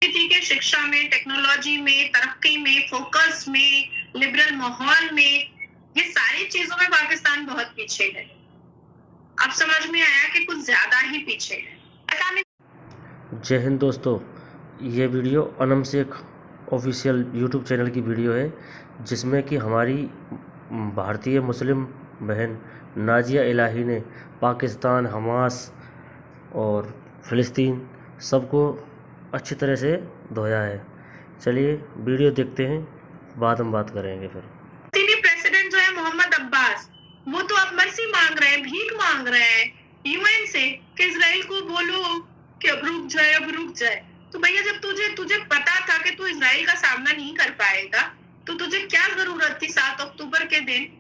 थी कि शिक्षा में, टेक्नोलॉजी में, तरक्की में, फोकस में, लिबरल माहौल में, ये सारी चीजों में पाकिस्तान बहुत पीछे है। अब समझ में आया कि कुछ ज्यादा ही पीछे है। जय हिंद दोस्तों, ये video Anam Shaikh official YouTube channel की वीडियो है, जिसमें कि हमारी भारतीय मुस्लिम बहन नाजिया इलाही ने पाकिस्तान, हमास और फ़िलिस्तीन सबको अच्छी तरह से धोया है। चलिए वीडियो देखते हैं, बाद में बात करेंगे। फिर प्रेसिडेंट जो है मोहम्मद अब्बास, वो तो अब मर्सी मांग रहे हैं, भीख मांग रहे हैं यूएन से कि इजराइल को बोलो कि अब रुक जाए, अब रुक जाए। तो भैया जब तुझे पता था कि तू इजराइल का सामना नहीं कर पाएगा, तो तुझे क्या जरूरत थी 7 अक्टूबर के दिन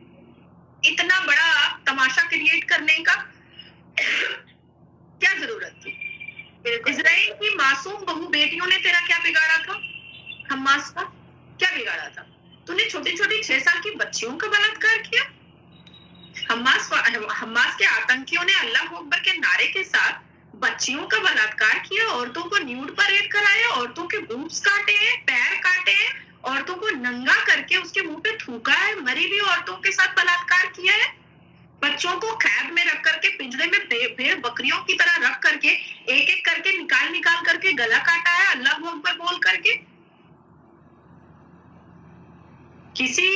इतना बड़ा तमाशा क्रिएट करने का? क्या जरूरत थी? इजराइल की मासूम बहू बेटियों ने तेरा क्या बिगाड़ा था? हमास का क्या बिगाड़ा था? तूने छोटी छोटी 6 साल की बच्चियों का बलात्कार किया। हमास के आतंकियों ने अल्लाह अकबर के नारे के साथ बच्चियों का बलात्कार किया, औरतों को न्यूड परेड कराया, औरतों के बूब्स काटे हैं, पैर काटे हैं, औरतों को नंगा करके उसके मुंह पे थूका है, मरी हुई औरतों के साथ बलात्कार किया है, बच्चों को कैद में रख करके पिंजरे में भेड़ बकरियों की तरह रख करके एक एक करके निकाल करके गला काटा है अल्लाह अकबर बोल करके। किसी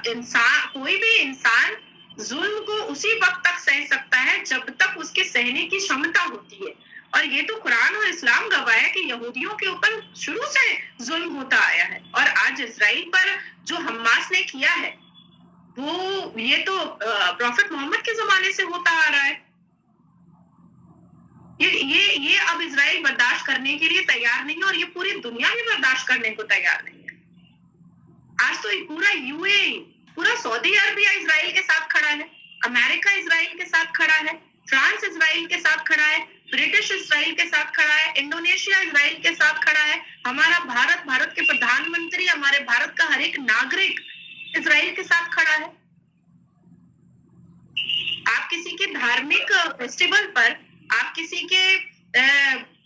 इंसान, कोई भी इंसान जुल्म को उसी वक्त तक सह सकता है जब तक उसके सहने की क्षमता होती है। और ये तो कुरान और इस्लाम गवाह है कि यहूदियों के ऊपर शुरू से जुल्म होता आया है, और आज इजराइल पर जो हमास ने किया है वो ये तो प्रॉफिट मोहम्मद के जमाने से होता आ रहा है। ये अब इजराइल बर्दाश्त करने के लिए तैयार नहीं है, और ये पूरी दुनिया भी बर्दाश्त करने को तैयार नहीं है। आज तो पूरा यूएई, पूरा सऊदी अरबिया इजराइल के साथ खड़ा है, अमेरिका इजराइल के साथ खड़ा है, फ्रांस इजराइल के साथ खड़ा है, ब्रिटिश इजराइल के साथ खड़ा है, इंडोनेशिया इजराइल के साथ खड़ा है, हमारा भारत के प्रधानमंत्री, हमारे भारत का हर एक नागरिक इजराइल के साथ खड़ा है। आप किसी के धार्मिक फेस्टिवल पर, आप किसी के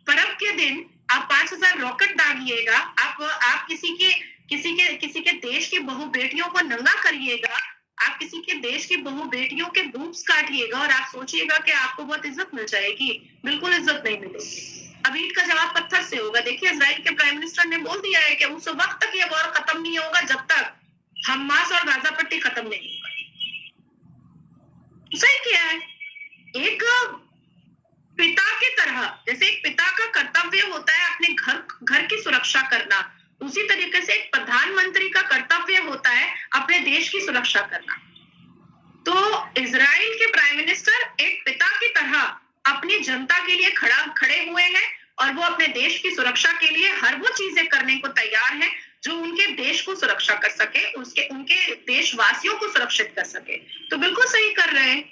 पर्व के दिन आप 5000 रॉकेट दागिएगा, आप किसी के देश की बहु बेटियों को नंगा करिएगा, आप किसी के देश की बहु बेटियों के बूब्स काटिएगा, और आप सोचिएगा कि आपको बहुत इज्जत मिल जाएगी। बिल्कुल इज्जत नहीं मिलेगी। अब ईंट का जवाब पत्थर से होगा। देखिए इजराइल के प्राइम मिनिस्टर ने बोल दिया है कि उस वक्त तक ये वॉर खत्म नहीं होगा जब तक हमास और गाजा पट्टी खत्म नहीं होगा। सही किया है। एक पिता की तरह, जैसे एक पिता का कर्तव्य होता है अपने घर की सुरक्षा करना, उसी तरीके से एक प्रधानमंत्री का कर्तव्य होता है अपने देश की सुरक्षा करना। तो इजराइल के प्राइम मिनिस्टर एक पिता की तरह अपनी जनता के लिए खड़े हुए हैं, और वो अपने देश की सुरक्षा के लिए हर वो चीजें करने को तैयार हैं जो उनके देश को सुरक्षा कर सके, उनके देशवासियों को सुरक्षित कर सके। तो बिल्कुल सही कर रहे हैं।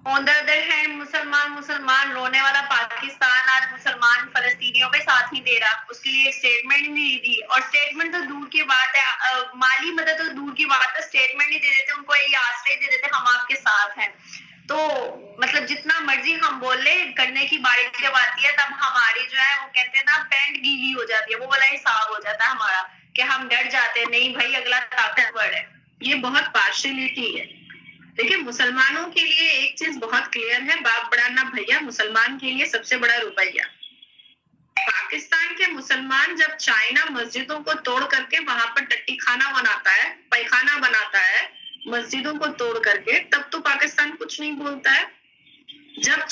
ऑन द अदर हैंड मुसलमान रोने वाला पाकिस्तान आज मुसलमान फलस्तीनियों पे साथ नहीं दे रहा, उसके लिए स्टेटमेंट नहीं दी। और स्टेटमेंट तो दूर की बात है, माली मदद तो दूर की बात है, स्टेटमेंट नहीं दे देते, उनको यही आश्रय दे देते हम आपके साथ हैं। तो मतलब जितना मर्जी हम बोले, करने की बारी जब आती है तब हमारी जो है वो कहते हैं ना पैंट गीली हो जाती है, वो वाला हिसाब हो जाता है हमारा कि हम डर जाते हैं, नहीं भाई अगला ताकतवर है। ये बहुत पार्शियलिटी है। देखिए मुसलमानों के लिए एक चीज बहुत क्लियर है, बाप बड़ा ना भैया, मुसलमान के लिए सबसे बड़ा रुपया। पाकिस्तान के मुसलमान जब चाइना मस्जिदों को तोड़ करके वहां पर टट्टी खाना बनाता है, पैखाना बनाता है मस्जिदों को तोड़ करके, तब तो पाकिस्तान कुछ नहीं बोलता है। जब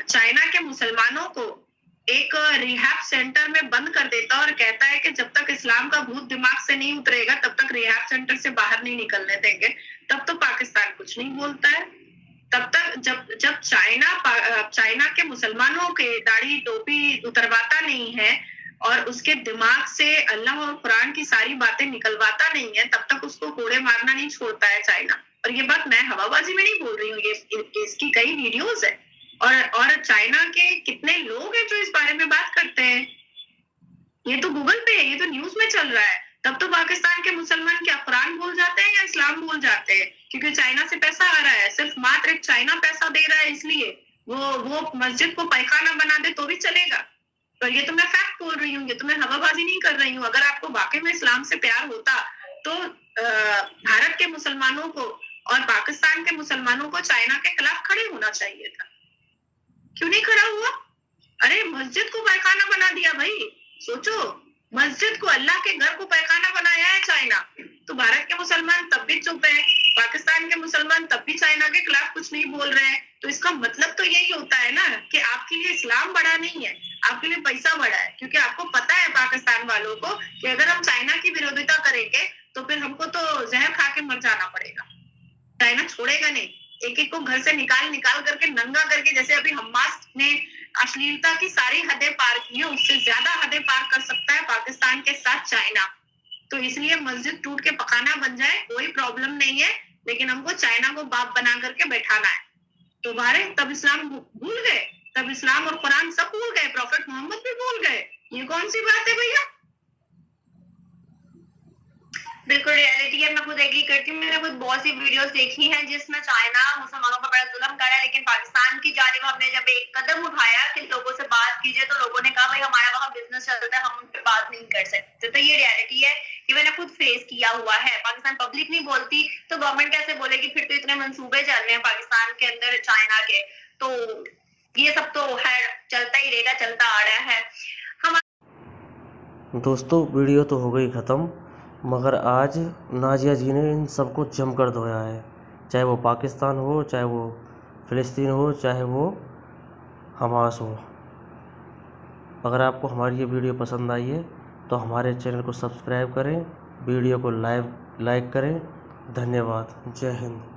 चाइना के मुसलमानों को एक रिहैब सेंटर में बंद कर देता और कहता है कि जब तक इस्लाम का भूत दिमाग से नहीं उतरेगा तब तक रिहैब सेंटर से बाहर नहीं निकलने देंगे, तब तो पाकिस्तान कुछ नहीं बोलता है। तब तक जब चाइना के मुसलमानों के दाढ़ी टोपी उतरवाता नहीं है और उसके दिमाग से अल्लाह और कुरान की सारी बातें निकलवाता नहीं है, तब तक उसको कोड़े मारना नहीं छोड़ता है चाइना। और ये बात मैं हवाबाजी में नहीं बोल रही हूँ, ये इसकी कई वीडियोस है, और चाइना के कितने लोग हैं जो इस बारे में बात करते हैं। ये तो गूगल पे है, ये तो न्यूज में चल रहा है। तब तो पाकिस्तान के मुसलमान क्या कुरान भूल जाते हैं या इस्लाम भूल जाते हैं? क्योंकि चाइना से पैसा आ रहा है, सिर्फ मात्र एक चाइना पैसा दे रहा है इसलिए। वो मस्जिद को पैखाना बना दे तो भी चलेगा। तो ये तो मैं फैक्ट बोल रही हूँ, ये तो मैं हवाबाजी नहीं कर रही हूँ। अगर आपको वाकई में इस्लाम से प्यार होता तो भारत के मुसलमानों को और पाकिस्तान के मुसलमानों को चाइना के खिलाफ खड़े होना चाहिए था। क्यों नहीं खड़ा हुआ? अरे मस्जिद को पैखाना बना दिया भाई। सोचो, मस्जिद को, अल्लाह के घर को पैखाना बनाया है चाइना। तो भारत के मुसलमान तब भी चुप है, पाकिस्तान के मुसलमान तब भी चाइना के खिलाफ कुछ नहीं बोल रहे हैं। तो इसका मतलब तो यही होता है ना कि आपके लिए इस्लाम बड़ा नहीं है, आपके लिए पैसा बड़ा है। क्योंकि आपको पता है पाकिस्तान वालों को कि अगर हम चाइना की विरोधिता करेंगे तो फिर हमको तो जहर खा के मर जाना पड़ेगा। चाइना छोड़ेगा नहीं, एक एक को घर से निकाल करके नंगा करके, जैसे अभी हमास ने अश्लीलता की सारी हदें पार की है, उससे ज्यादा हदें पार कर सकता है पाकिस्तान के साथ चाइना। तो इसलिए मस्जिद टूट के पकाना बन जाए कोई प्रॉब्लम नहीं है, लेकिन हमको चाइना को बाप बना करके बैठाना है। दोबारा तब इस्लाम भूल गए, तब इस्लाम और कुरान सब भूल गए, प्रॉफेट मोहम्मद भी भूल गए। ये कौन सी बात है भैया? बिल्कुल रियलिटी है, मैं खुद एग्री करती हूँ। मैंने खुद बहुत सी वीडियोस देखी हैं जिसमें चाइना मुसलमानों पर बड़ा जुल्म कर रहा है, लेकिन पाकिस्तान की जानिब हमने जब एक कदम उठाया कि लोगों से बात कीजिए तो लोगों ने कहा भाई हमारा वहाँ बिजनेस चलता है, हम उन पर बात नहीं कर सकते। तो ये रियलिटी है कि मैंने खुद फेस किया हुआ है। पाकिस्तान पब्लिक नहीं बोलती तो गवर्नमेंट कैसे बोलेगी? फिर तो इतने मंसूबे चल रहे हैं पाकिस्तान के अंदर चाइना के, तो ये सब तो है, चलता ही रहेगा, चलता आ रहा है। दोस्तों वीडियो तो हो गई ख़त्म, मगर आज नाजिया जी ने इन सबको जमकर धोया है। चाहे वो पाकिस्तान हो, चाहे वो फ़िलिस्तीन हो, चाहे वो हमास हो। अगर आपको हमारी ये वीडियो पसंद आई है तो हमारे चैनल को सब्सक्राइब करें, वीडियो को लाइक करें। धन्यवाद। जय हिंद।